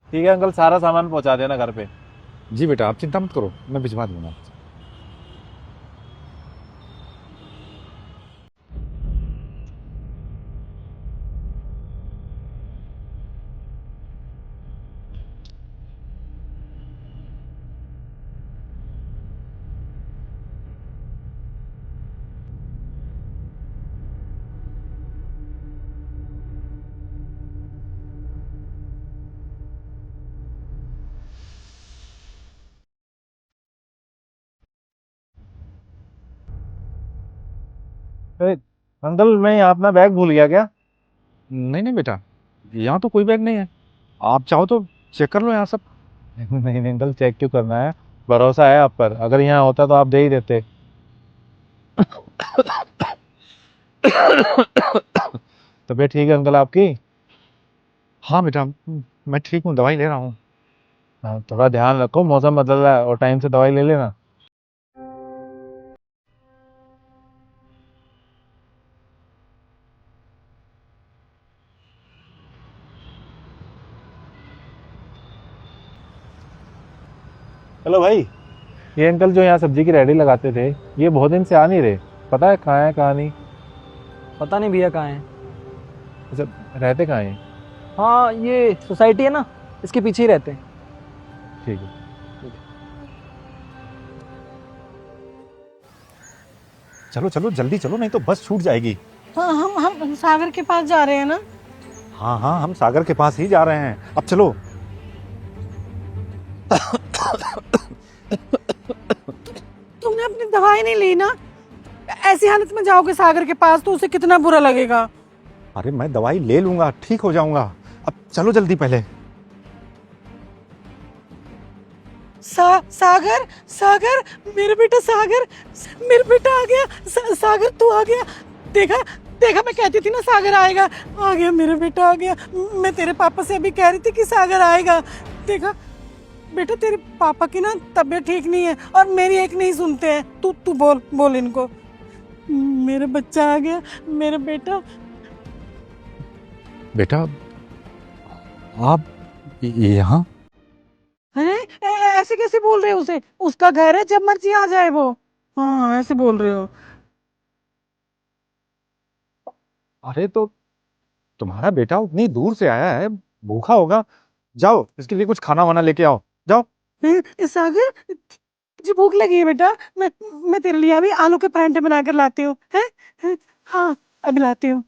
ठीक है अंकल, सारा सामान पहुंचा देना घर पे। जी बेटा, आप चिंता मत करो, मैं भिजवा दूंगा। ए, अंकल मैं यहाँ अपना बैग भूल गया क्या? नहीं नहीं बेटा, यहाँ तो कोई बैग नहीं है। आप चाहो तो चेक कर लो यहाँ सब। नहीं नहीं अंकल, चेक क्यों करना है? भरोसा है आप पर, अगर यहाँ होता तो आप दे ही देते। तबीयत ठीक है अंकल आपकी? हाँ बेटा, मैं ठीक हूँ, दवाई ले रहा हूँ। हाँ, थोड़ा ध्यान रखो, मौसम बदल रहा है और टाइम से दवाई ले लेना। हेलो भाई, ये अंकल जो यहाँ सब्जी की रेहड़ी लगाते थे, ये बहुत दिन से आ नहीं रहे। पता है कहाँ है कहाँ नहीं? पता नहीं भैया कहाँ है। अच्छा, रहते कहाँ हैं? हाँ, ये सोसाइटी है ना, इसके पीछे ही रहते हैं। ठीक है। चलो चलो जल्दी चलो, नहीं तो बस छूट जाएगी। हाँ, हम सागर के पास जा रहे हैं ना। हाँ हाँ, हम सागर के पास ही जा रहे हैं, अब चलो। तुमने अपनी दवाई नहीं ली ना? ऐसी हालत में जाओगे सागर के पास तो उसे कितना बुरा लगेगा। अरे मैं दवाई ले लूंगा, ठीक हो जाऊंगा। अब चलो जल्दी पहले। सागर, सागर, मेरा बेटा सागर, मेरा बेटा आ गया। सागर तू आ गया। देखा, देखा, मैं कहती थी ना सागर आएगा। आ गया, मेरा बेटा आ गया। मैं तेरे पापा से अभी कह रही थी कि सागर आएगा। देखा बेटा, तेरे पापा की ना तबीयत ठीक नहीं है और मेरी एक नहीं सुनते हैं। तू तू बोल बोल इनको। मेरा बच्चा आ गया, मेरा बेटा। बेटा, आप यहाँ? अरे ऐसे कैसे बोल रहे हो उसे? उसका घर है, जब मर्जी आ जाए वो। हाँ, ऐसे बोल रहे हो? अरे तो तुम्हारा बेटा उतनी दूर से आया है, भूखा होगा। जाओ इसके लिए कुछ खाना वाना लेके आओ, जाओ। सागर, मुझे भूख लगी है बेटा। मैं तेरे लिए अभी आलू के परांठे बना कर लाती हूँ, हैं? हाँ, अभी लाती हूँ।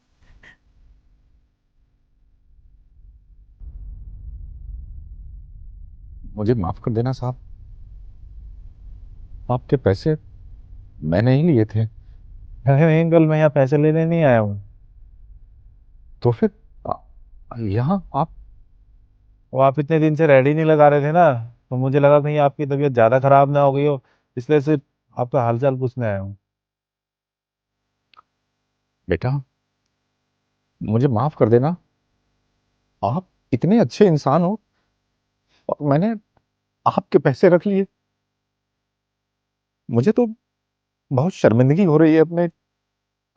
मुझे माफ कर देना साहब, आपके पैसे मैंने ही लिए थे। अरे नहीं अंकल, मैं यहाँ पैसे लेने नहीं आया हूँ। तो फिर यहाँ आप? वो आप इतने दिन से रेडी नहीं लगा रहे थे ना, तो मुझे लगा कहीं आपकी तबीयत ज्यादा खराब ना हो गई हो, इसलिए सिर्फ आपका हालचाल पूछने आया हूँ। बेटा मुझे माफ कर देना, आप इतने अच्छे इंसान हो और मैंने आपके पैसे रख लिए। मुझे तो बहुत शर्मिंदगी हो रही है अपने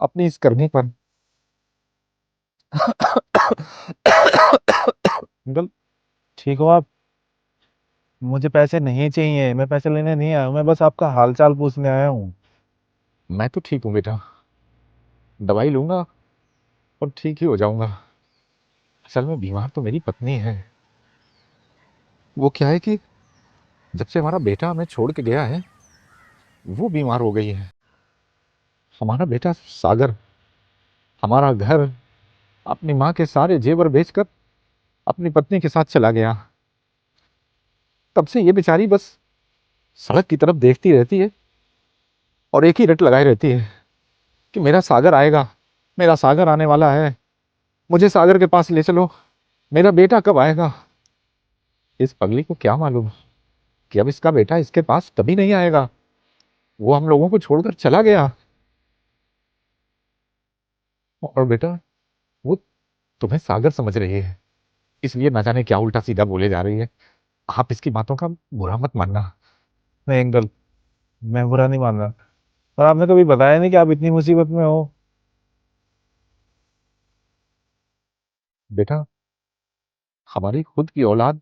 अपनी इस करने पर। अंकल, ठीक हो आप? मुझे पैसे नहीं चाहिए, मैं पैसे लेने नहीं आया हूँ, मैं बस आपका हालचाल पूछने आया हूँ। मैं तो ठीक हूँ बेटा, दवाई लूंगा और ठीक ही हो जाऊंगा। असल में बीमार तो मेरी पत्नी है। वो क्या है कि जब से हमारा बेटा हमें छोड़ के गया है, वो बीमार हो गई है। हमारा बेटा सागर हमारा घर, अपनी माँ के सारे जेवर बेचकर अपनी पत्नी के साथ चला गया। तब से ये बेचारी बस सड़क की तरफ देखती रहती है और एक ही रट लगाई रहती है कि मेरा सागर आएगा, मेरा सागर आने वाला है, मुझे सागर के पास ले चलो, मेरा बेटा कब आएगा। इस पगली को क्या मालूम कि अब इसका बेटा इसके पास कभी नहीं आएगा। वो हम लोगों को छोड़कर चला गया। और बेटा वो तुम्हें सागर समझ रही है, इसलिए ना जाने क्या उल्टा सीधा बोले जा रही है। आप इसकी बातों का बुरा मत मानना। नहीं अंकल, मैं बुरा नहीं मान रहा, पर आपने कभी बताया नहीं कि आप इतनी मुसीबत में हो। बेटा हमारी खुद की औलाद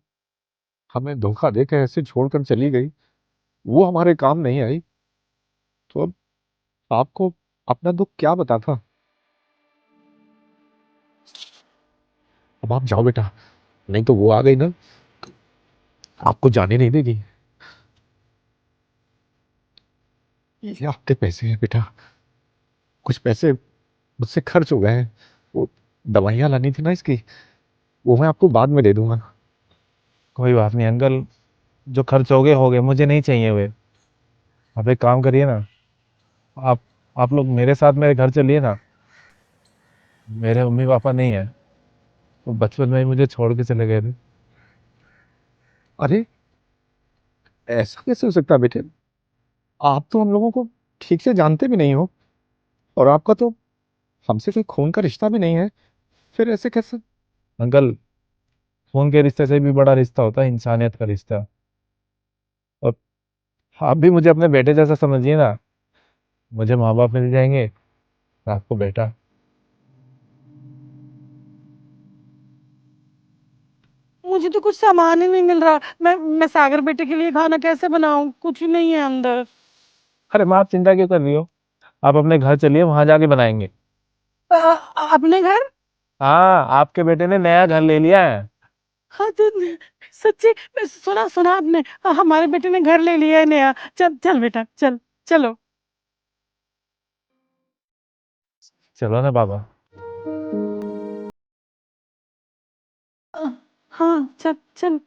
हमें धोखा देकर ऐसे छोड़कर चली गई, वो हमारे काम नहीं आई, तो अब आपको अपना दुख क्या बताता। अब आप जाओ बेटा, नहीं तो वो आ गई ना, आपको जाने नहीं देगी। ये आपके पैसे हैं बेटा, कुछ पैसे मुझसे खर्च हो गए हैं, वो दवाइयाँ लानी थी ना इसकी, वो मैं आपको बाद में दे दूंगा। कोई बात नहीं अंकल, जो खर्च हो गए, मुझे नहीं चाहिए वे। आप एक काम करिए ना, आप आप लोग मेरे साथ मेरे घर चलिए ना। मेरे मम्मी पापा नहीं है, वो बचपन में ही मुझे छोड़ के चले गए थे। अरे ऐसा कैसे हो सकता है बेटे, आप तो हम लोगों को ठीक से जानते भी नहीं हो, और आपका तो हमसे कोई खून का रिश्ता भी नहीं है, फिर ऐसे कैसे। अंकल, खून के रिश्ते से भी बड़ा रिश्ता होता है इंसानियत का रिश्ता। और आप भी मुझे अपने बेटे जैसा समझिए ना। मुझे माँ बाप मिल जाएंगे, आपको बेटा। मुझे तो कुछ सामान ही नहीं मिल रहा। मैं सागर बेटे के लिए खाना कैसे बनाऊं? कुछ नहीं है अंदर। अरे माँ, आप चिंता क्यों कर रही हो? आप अपने घर चलिए, वहां जाके बनाएंगे। अपने घर? हाँ, आपके बेटे ने नया घर ले लिया है। हाँ तो सच्ची? सुना सुना आपने? हमारे बेटे ने घर ले लिया है नया। चल चल बेटा, चल। चलो। चलो ना बाबा। हाँ, चल चल।